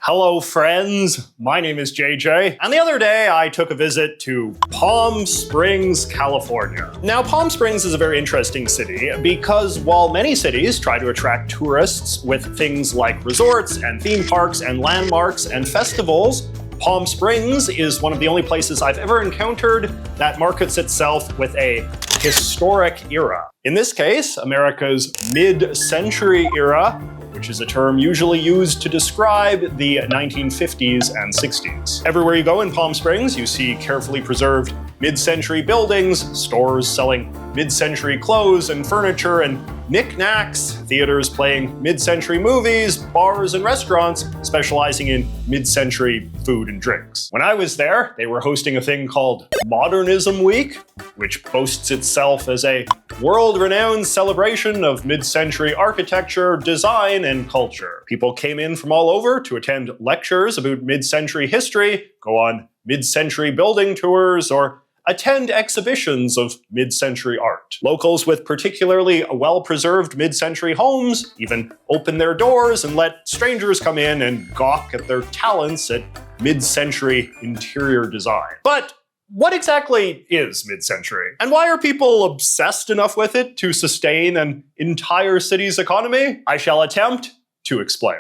Hello friends, my name is JJ, and the other day I took a visit to Palm Springs, California. Now Palm Springs is a very interesting city because while many cities try to attract tourists with things like resorts and theme parks and landmarks and festivals, Palm Springs is one of the only places I've ever encountered that markets itself with a historic era. In this case, America's mid-century era, which is a term usually used to describe the 1950s and 60s. Everywhere you go in Palm Springs, you see carefully preserved mid-century buildings, stores selling mid-century clothes and furniture and knickknacks, theaters playing mid-century movies, bars and restaurants specializing in mid-century food and drinks. When I was there, they were hosting a thing called Modernism Week, which boasts itself as a world-renowned celebration of mid-century architecture, design, and culture. People came in from all over to attend lectures about mid-century history, go on mid-century building tours, or attend exhibitions of mid-century art. Locals with particularly well-preserved mid-century homes even open their doors and let strangers come in and gawk at their talents at mid-century interior design. But what exactly is mid-century? And why are people obsessed enough with it to sustain an entire city's economy? I shall attempt to explain.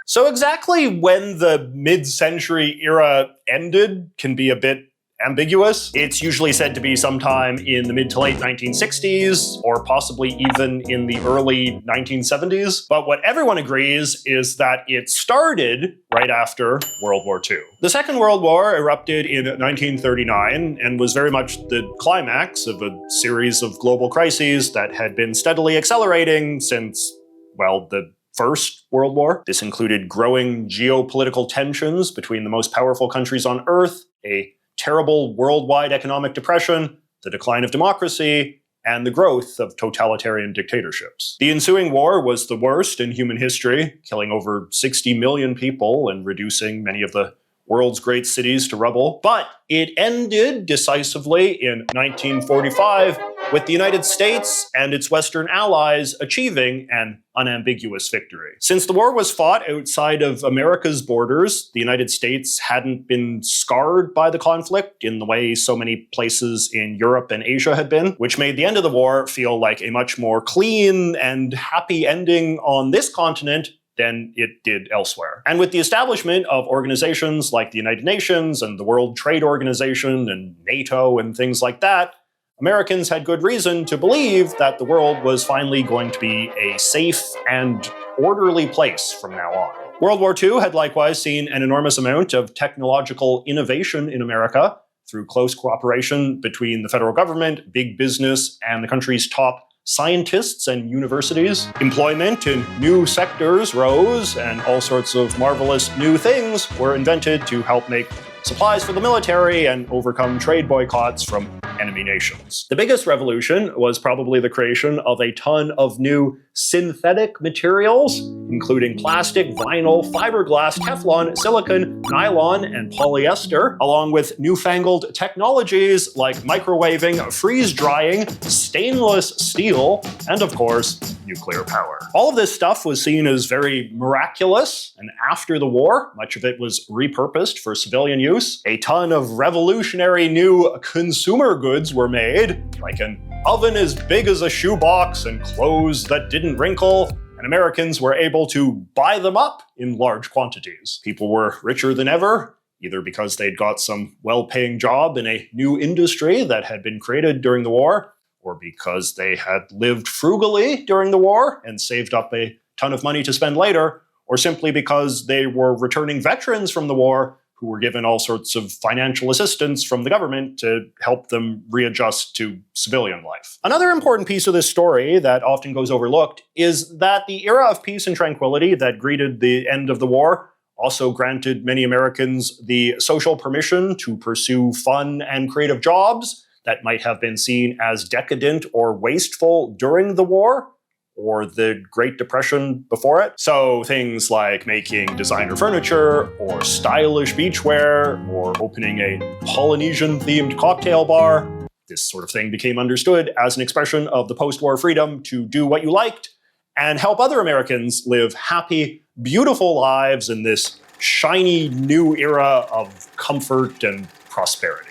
So exactly when the mid-century era ended can be a bit ambiguous. It's usually said to be sometime in the mid to late 1960s, or possibly even in the early 1970s. But what everyone agrees is that it started right after World War II. The Second World War erupted in 1939 and was very much the climax of a series of global crises that had been steadily accelerating since, well, the First World War. This included growing geopolitical tensions between the most powerful countries on Earth, a terrible worldwide economic depression, the decline of democracy, and the growth of totalitarian dictatorships. The ensuing war was the worst in human history, killing over 60 million people and reducing many of the world's great cities to rubble. But it ended decisively in 1945 with the United States and its Western allies achieving an unambiguous victory. Since the war was fought outside of America's borders, the United States hadn't been scarred by the conflict in the way so many places in Europe and Asia had been, which made the end of the war feel like a much more clean and happy ending on this continent than it did elsewhere. And with the establishment of organizations like the United Nations and the World Trade Organization and NATO and things like that, Americans had good reason to believe that the world was finally going to be a safe and orderly place from now on. World War II had likewise seen an enormous amount of technological innovation in America through close cooperation between the federal government, big business, and the country's top scientists and universities. Employment in new sectors rose, and all sorts of marvelous new things were invented to help make supplies for the military and overcome trade boycotts from enemy nations. The biggest revolution was probably the creation of a ton of new synthetic materials, including plastic, vinyl, fiberglass, Teflon, silicon, nylon, and polyester, along with newfangled technologies like microwaving, freeze-drying, stainless steel, and of course, nuclear power. All of this stuff was seen as very miraculous, and after the war, much of it was repurposed for civilian use. A ton of revolutionary new consumer goods were made, like an oven as big as a shoebox and clothes that didn't wrinkle, and Americans were able to buy them up in large quantities. People were richer than ever, either because they'd got some well-paying job in a new industry that had been created during the war, or because they had lived frugally during the war and saved up a ton of money to spend later, or simply because they were returning veterans from the war who were given all sorts of financial assistance from the government to help them readjust to civilian life. Another important piece of this story that often goes overlooked is that the era of peace and tranquility that greeted the end of the war also granted many Americans the social permission to pursue fun and creative jobs that might have been seen as decadent or wasteful during the war, or the Great Depression before it. So things like making designer furniture, or stylish beachwear, or opening a Polynesian-themed cocktail bar. This sort of thing became understood as an expression of the post-war freedom to do what you liked and help other Americans live happy, beautiful lives in this shiny new era of comfort and prosperity.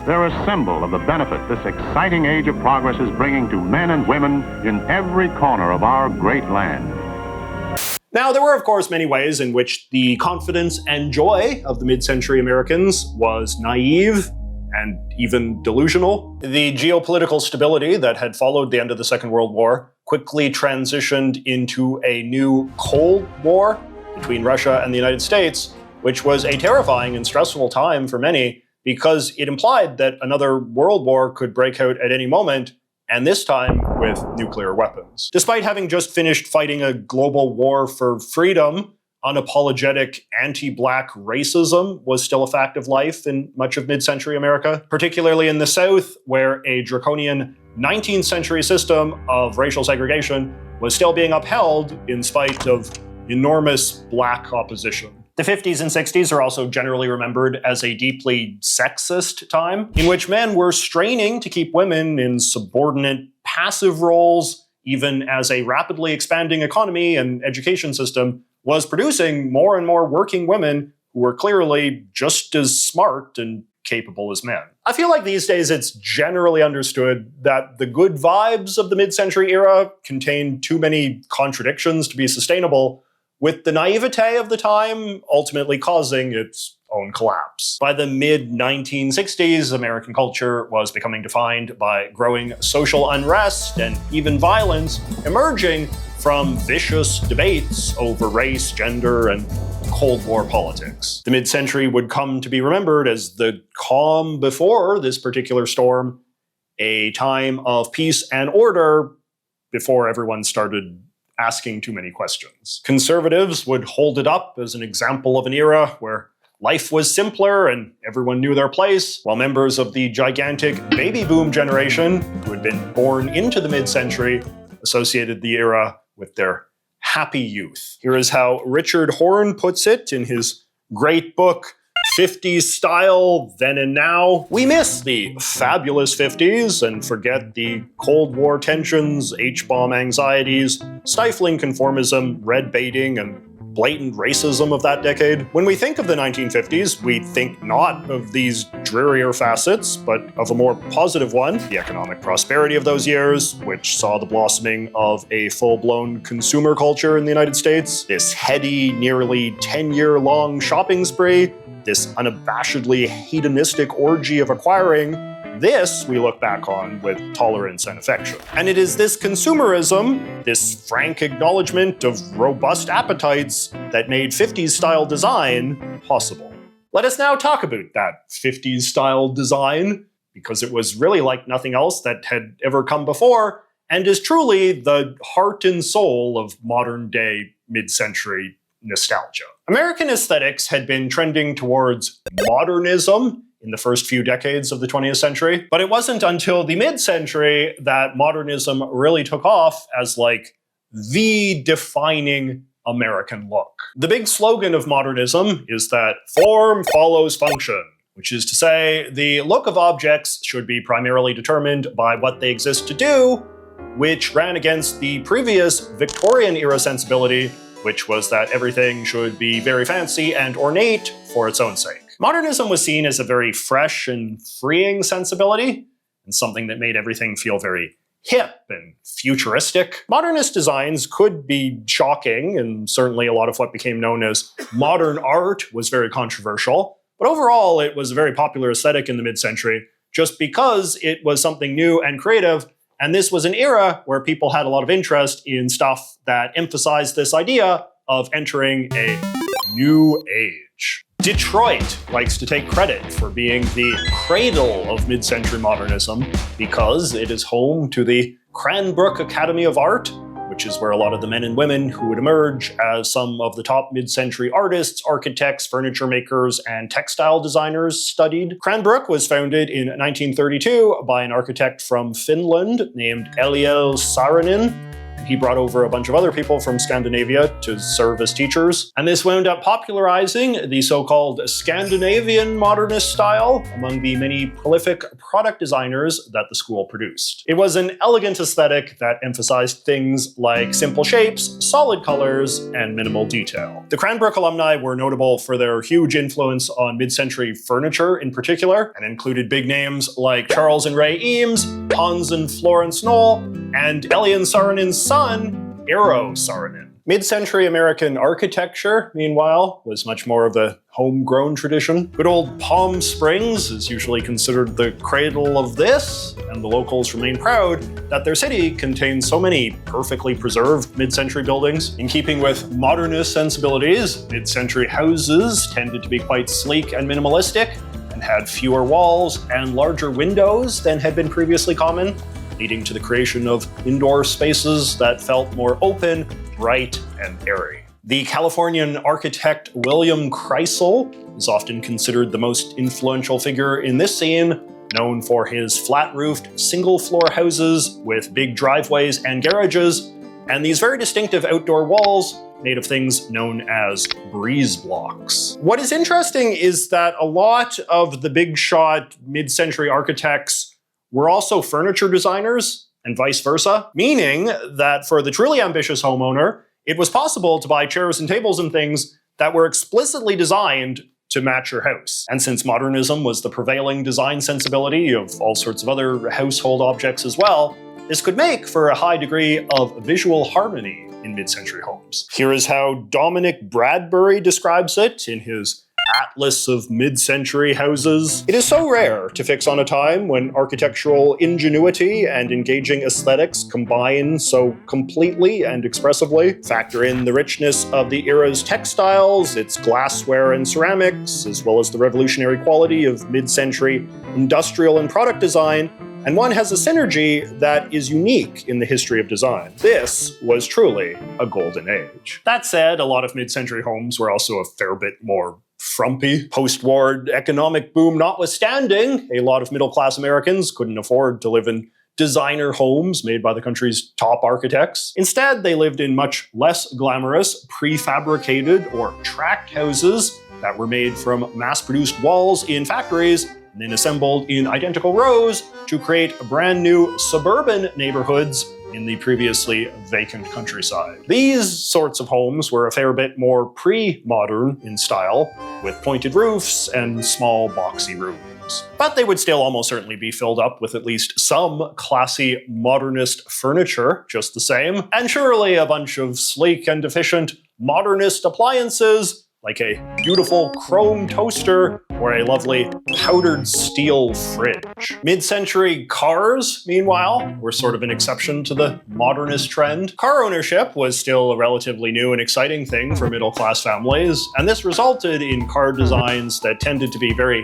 They're a symbol of the benefit this exciting age of progress is bringing to men and women in every corner of our great land. Now, there were, of course, many ways in which the confidence and joy of the mid-century Americans was naive and even delusional. The geopolitical stability that had followed the end of the Second World War quickly transitioned into a new Cold War between Russia and the United States, which was a terrifying and stressful time for many because it implied that another world war could break out at any moment, and this time with nuclear weapons. Despite having just finished fighting a global war for freedom, unapologetic anti-black racism was still a fact of life in much of mid-century America, particularly in the South, where a draconian 19th century system of racial segregation was still being upheld in spite of enormous black opposition. The 50s and 60s are also generally remembered as a deeply sexist time, in which men were straining to keep women in subordinate, passive roles, even as a rapidly expanding economy and education system was producing more and more working women who were clearly just as smart and capable as men. I feel like these days it's generally understood that the good vibes of the mid-century era contain too many contradictions to be sustainable, with the naivete of the time ultimately causing its own collapse. By the mid-1960s, American culture was becoming defined by growing social unrest and even violence emerging from vicious debates over race, gender, and Cold War politics. The mid-century would come to be remembered as the calm before this particular storm, a time of peace and order before everyone started asking too many questions. Conservatives would hold it up as an example of an era where life was simpler and everyone knew their place, while members of the gigantic baby boom generation, who had been born into the mid-century, associated the era with their happy youth. Here is how Richard Horne puts it in his great book, 50s Style, Then and Now. We miss the fabulous 50s and forget the Cold War tensions, H-bomb anxieties, stifling conformism, red baiting, and blatant racism of that decade. When we think of the 1950s, we think not of these drearier facets, but of a more positive one, the economic prosperity of those years, which saw the blossoming of a full-blown consumer culture in the United States, this heady, nearly 10-year-long shopping spree, this unabashedly hedonistic orgy of acquiring. This we look back on with tolerance and affection. And it is this consumerism, this frank acknowledgement of robust appetites, that made 50s style design possible. Let us now talk about that 50s style design, because it was really like nothing else that had ever come before, and is truly the heart and soul of modern day mid-century nostalgia. American aesthetics had been trending towards modernism in the first few decades of the 20th century, but it wasn't until the mid-century that modernism really took off as like the defining American look. The big slogan of modernism is that form follows function, which is to say the look of objects should be primarily determined by what they exist to do, which ran against the previous Victorian-era sensibility, which was that everything should be very fancy and ornate for its own sake. Modernism was seen as a very fresh and freeing sensibility, and something that made everything feel very hip and futuristic. Modernist designs could be shocking, and certainly a lot of what became known as modern art was very controversial, but overall it was a very popular aesthetic in the mid-century, just because it was something new and creative. And this was an era where people had a lot of interest in stuff that emphasized this idea of entering a new age. Detroit likes to take credit for being the cradle of mid-century modernism because it is home to the Cranbrook Academy of Art, which is where a lot of the men and women who would emerge as some of the top mid-century artists, architects, furniture makers, and textile designers studied. Cranbrook was founded in 1932 by an architect from Finland named Eliel Saarinen. He brought over a bunch of other people from Scandinavia to serve as teachers, and this wound up popularizing the so-called Scandinavian modernist style among the many prolific product designers that the school produced. It was an elegant aesthetic that emphasized things like simple shapes, solid colors, and minimal detail. The Cranbrook alumni were notable for their huge influence on mid-century furniture in particular, and included big names like Charles and Ray Eames, Hans and Florence Knoll, and Elian Saarinen's son, Eero Saarinen. Mid-century American architecture, meanwhile, was much more of a homegrown tradition. Good old Palm Springs is usually considered the cradle of this, and the locals remain proud that their city contains so many perfectly preserved mid-century buildings. In keeping with modernist sensibilities, mid-century houses tended to be quite sleek and minimalistic, and had fewer walls and larger windows than had been previously common, leading to the creation of indoor spaces that felt more open, bright, and airy. The Californian architect William Kreisel is often considered the most influential figure in this scene, known for his flat-roofed, single-floor houses with big driveways and garages, and these very distinctive outdoor walls made of things known as breeze blocks. What is interesting is that a lot of the big shot mid-century architects were also furniture designers, and vice versa, meaning that for the truly ambitious homeowner, it was possible to buy chairs and tables and things that were explicitly designed to match your house. And since modernism was the prevailing design sensibility of all sorts of other household objects as well, this could make for a high degree of visual harmony in mid-century homes. Here is how Dominic Bradbury describes it in his Atlas of Mid-Century Houses. It is so rare to fix on a time when architectural ingenuity and engaging aesthetics combine so completely and expressively. Factor in the richness of the era's textiles, its glassware and ceramics, as well as the revolutionary quality of mid-century industrial and product design, and one has a synergy that is unique in the history of design. This was truly a golden age. That said, a lot of mid-century homes were also a fair bit more frumpy. Post-war economic boom notwithstanding, a lot of middle-class Americans couldn't afford to live in designer homes made by the country's top architects. Instead, they lived in much less glamorous, prefabricated or tract houses that were made from mass-produced walls in factories and then assembled in identical rows to create brand new suburban neighborhoods in the previously vacant countryside. These sorts of homes were a fair bit more pre-modern in style, with pointed roofs and small boxy rooms. But they would still almost certainly be filled up with at least some classy modernist furniture just the same, and surely a bunch of sleek and efficient modernist appliances like a beautiful chrome toaster or a lovely powdered steel fridge. Mid-century cars, meanwhile, were sort of an exception to the modernist trend. Car ownership was still a relatively new and exciting thing for middle-class families, and this resulted in car designs that tended to be very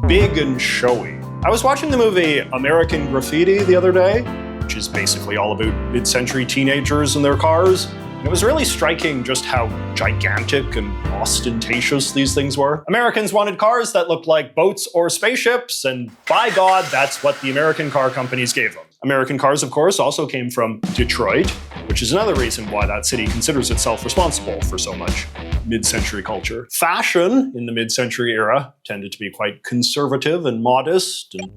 big and showy. I was watching the movie American Graffiti the other day, which is basically all about mid-century teenagers and their cars. It was really striking just how gigantic and ostentatious these things were. Americans wanted cars that looked like boats or spaceships, and by God, that's what the American car companies gave them. American cars, of course, also came from Detroit, which is another reason why that city considers itself responsible for so much mid-century culture. Fashion in the mid-century era tended to be quite conservative and modest and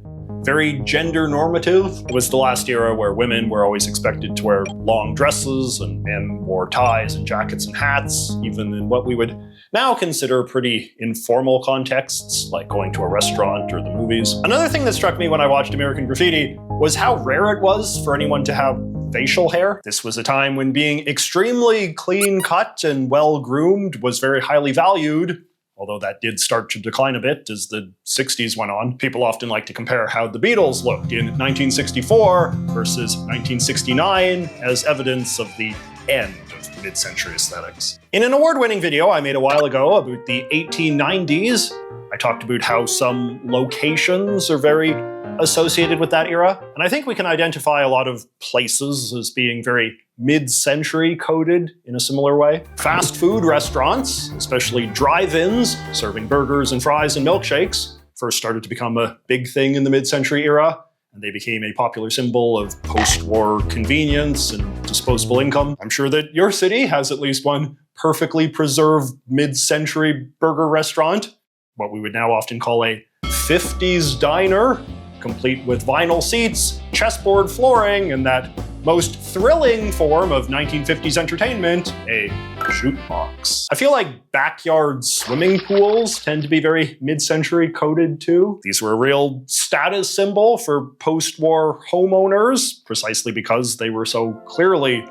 very gender normative. It was the last era where women were always expected to wear long dresses and men wore ties and jackets and hats, even in what we would now consider pretty informal contexts, like going to a restaurant or the movies. Another thing that struck me when I watched American Graffiti was how rare it was for anyone to have facial hair. This was a time when being extremely clean-cut and well-groomed was very highly valued, although that did start to decline a bit as the 60s went on. People often like to compare how the Beatles looked in 1964 versus 1969 as evidence of the end of mid-century aesthetics. In an award-winning video I made a while ago about the 1890s, I talked about how some locations are very associated with that era, and I think we can identify a lot of places as being very mid-century coded in a similar way. Fast food restaurants, especially drive-ins, serving burgers and fries and milkshakes, first started to become a big thing in the mid-century era, and they became a popular symbol of post-war convenience and disposable income. I'm sure that your city has at least one perfectly preserved mid-century burger restaurant, what we would now often call a 50s diner, complete with vinyl seats, chessboard flooring, and that most thrilling form of 1950s entertainment, a jukebox. I feel like backyard swimming pools tend to be very mid-century coded too. These were a real status symbol for post-war homeowners, precisely because they were so clearly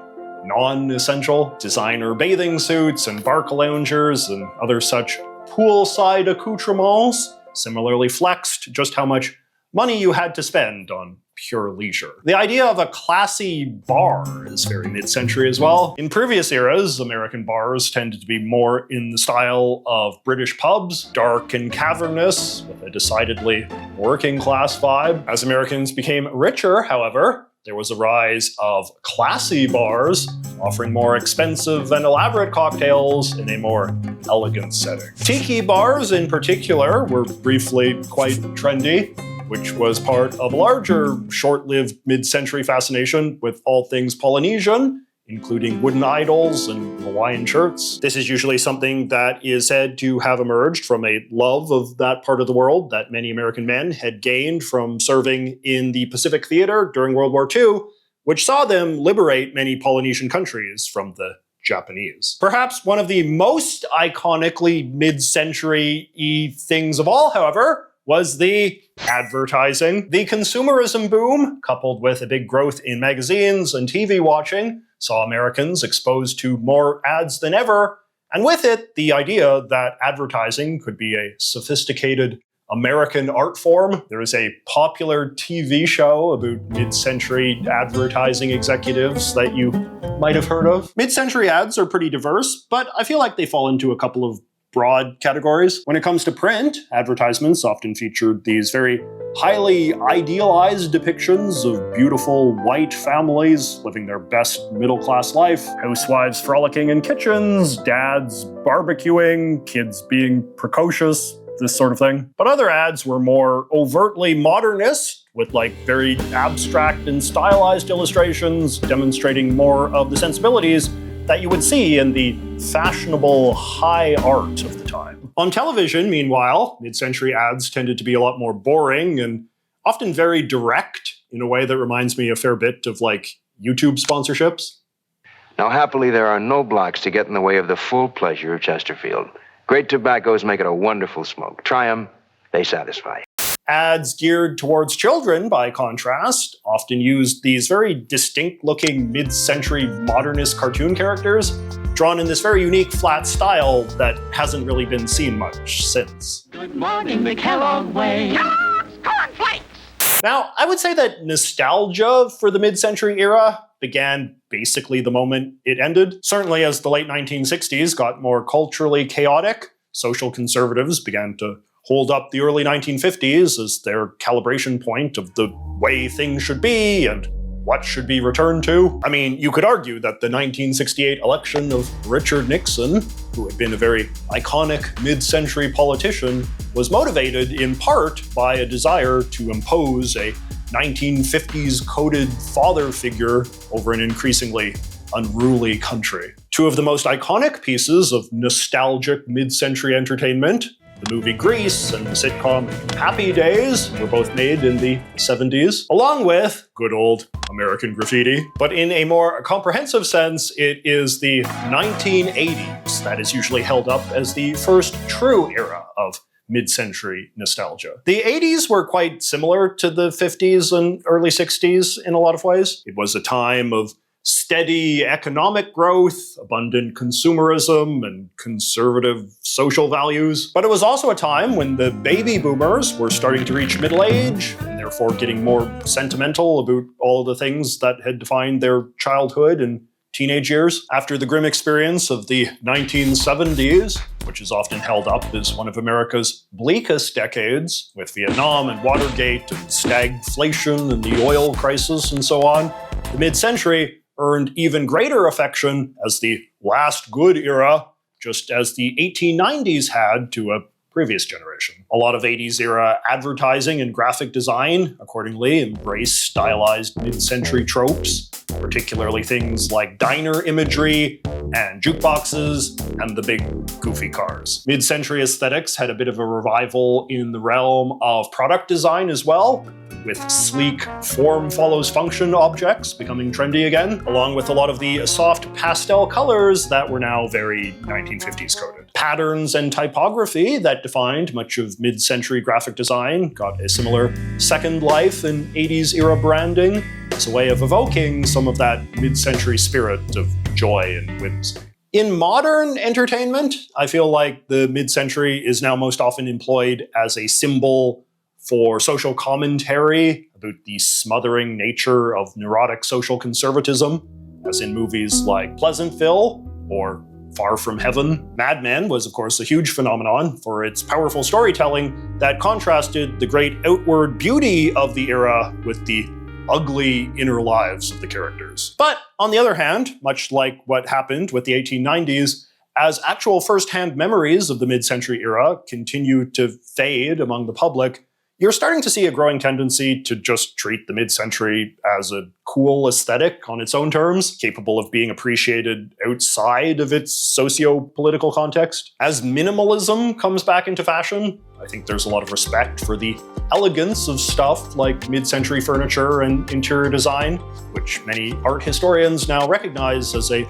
non-essential. Designer bathing suits and barca loungers and other such poolside accoutrements similarly flexed just how much money you had to spend on pure leisure. The idea of a classy bar is very mid-century as well. In previous eras, American bars tended to be more in the style of British pubs, dark and cavernous, with a decidedly working-class vibe. As Americans became richer, however, there was a rise of classy bars, offering more expensive and elaborate cocktails in a more elegant setting. Tiki bars, in particular, were briefly quite trendy, which was part of a larger, short-lived mid-century fascination with all things Polynesian, including wooden idols and Hawaiian shirts. This is usually something that is said to have emerged from a love of that part of the world that many American men had gained from serving in the Pacific Theater during World War II, which saw them liberate many Polynesian countries from the Japanese. Perhaps one of the most iconically mid-century-y things of all, however, was the advertising. The consumerism boom, coupled with a big growth in magazines and TV watching, saw Americans exposed to more ads than ever, and with it, the idea that advertising could be a sophisticated American art form. There is a popular TV show about mid-century advertising executives that you might have heard of. Mid-century ads are pretty diverse, but I feel like they fall into a couple of broad categories. When it comes to print, advertisements often featured these very highly idealized depictions of beautiful white families living their best middle-class life, housewives frolicking in kitchens, dads barbecuing, kids being precocious, this sort of thing. But other ads were more overtly modernist, with like very abstract and stylized illustrations demonstrating more of the sensibilities that you would see in the fashionable high art of the time. On television, meanwhile, mid-century ads tended to be a lot more boring and often very direct in a way that reminds me a fair bit of like YouTube sponsorships. Now, happily, there are no blocks to get in the way of the full pleasure of Chesterfield. Great tobaccos make it a wonderful smoke. Try them, they satisfy. Ads geared towards children, by contrast, often used these very distinct-looking mid-century modernist cartoon characters, drawn in this very unique flat style that hasn't really been seen much since. Good morning, the Kellogg way. Kellogg's cornflakes! Now, I would say that nostalgia for the mid-century era began basically the moment it ended. Certainly as the late 1960s got more culturally chaotic, social conservatives began to hold up the early 1950s as their calibration point of the way things should be and what should be returned to. I mean, you could argue that the 1968 election of Richard Nixon, who had been a very iconic mid-century politician, was motivated in part by a desire to impose a 1950s coded father figure over an increasingly unruly country. Two of the most iconic pieces of nostalgic mid-century entertainment, the movie Grease and the sitcom Happy Days, were both made in the 70s, along with good old American Graffiti. But in a more comprehensive sense, it is the 1980s that is usually held up as the first true era of mid-century nostalgia. The 80s were quite similar to the 50s and early 60s in a lot of ways. It was a time of steady economic growth, abundant consumerism, and conservative social values. But it was also a time when the baby boomers were starting to reach middle age, and therefore getting more sentimental about all of the things that had defined their childhood and teenage years. After the grim experience of the 1970s, which is often held up as one of America's bleakest decades, with Vietnam and Watergate and stagflation and the oil crisis and so on, the mid-century earned even greater affection as the last good era, just as the 1890s had to a previous generation. A lot of 80s era advertising and graphic design accordingly embraced stylized mid-century tropes. particularly things like diner imagery and jukeboxes and the big goofy cars. Mid-century aesthetics had a bit of a revival in the realm of product design as well, with sleek form follows function objects becoming trendy again, along with a lot of the soft pastel colors that were now very 1950s coded. Patterns and typography that defined much of mid-century graphic design got a similar second life in 80s era branding as a way of evoking some of that mid-century spirit of joy and whimsy. In modern entertainment, I feel like the mid-century is now most often employed as a symbol for social commentary about the smothering nature of neurotic social conservatism, as in movies like Pleasantville or Far From Heaven. Mad Men was, of course, a huge phenomenon for its powerful storytelling that contrasted the great outward beauty of the era with the ugly inner lives of the characters. But on the other hand, much like what happened with the 1890s, as actual first-hand memories of the mid-century era continue to fade among the public, you're starting to see a growing tendency to just treat the mid-century as a cool aesthetic on its own terms, capable of being appreciated outside of its socio-political context. As minimalism comes back into fashion, I think there's a lot of respect for the elegance of stuff like mid-century furniture and interior design, which many art historians now recognize as a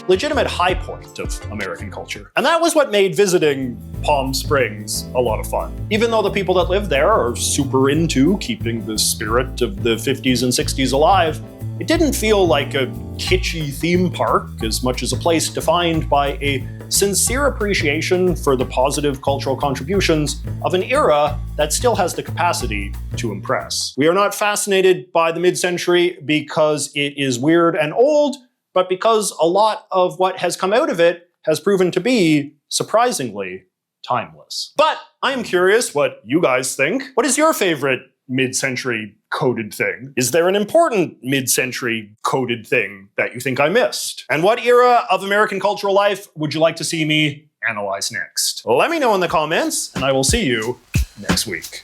legitimate high point of American culture. And that was what made visiting Palm Springs a lot of fun. Even though the people that live there are super into keeping the spirit of the 50s and 60s alive, it didn't feel like a kitschy theme park as much as a place defined by a sincere appreciation for the positive cultural contributions of an era that still has the capacity to impress. We are not fascinated by the mid-century because it is weird and old, but because a lot of what has come out of it has proven to be, surprisingly, timeless. But I'm curious what you guys think. What is your favorite mid-century coded thing? Is there an important mid-century coded thing that you think I missed? And what era of American cultural life would you like to see me analyze next? Let me know in the comments, and I will see you next week.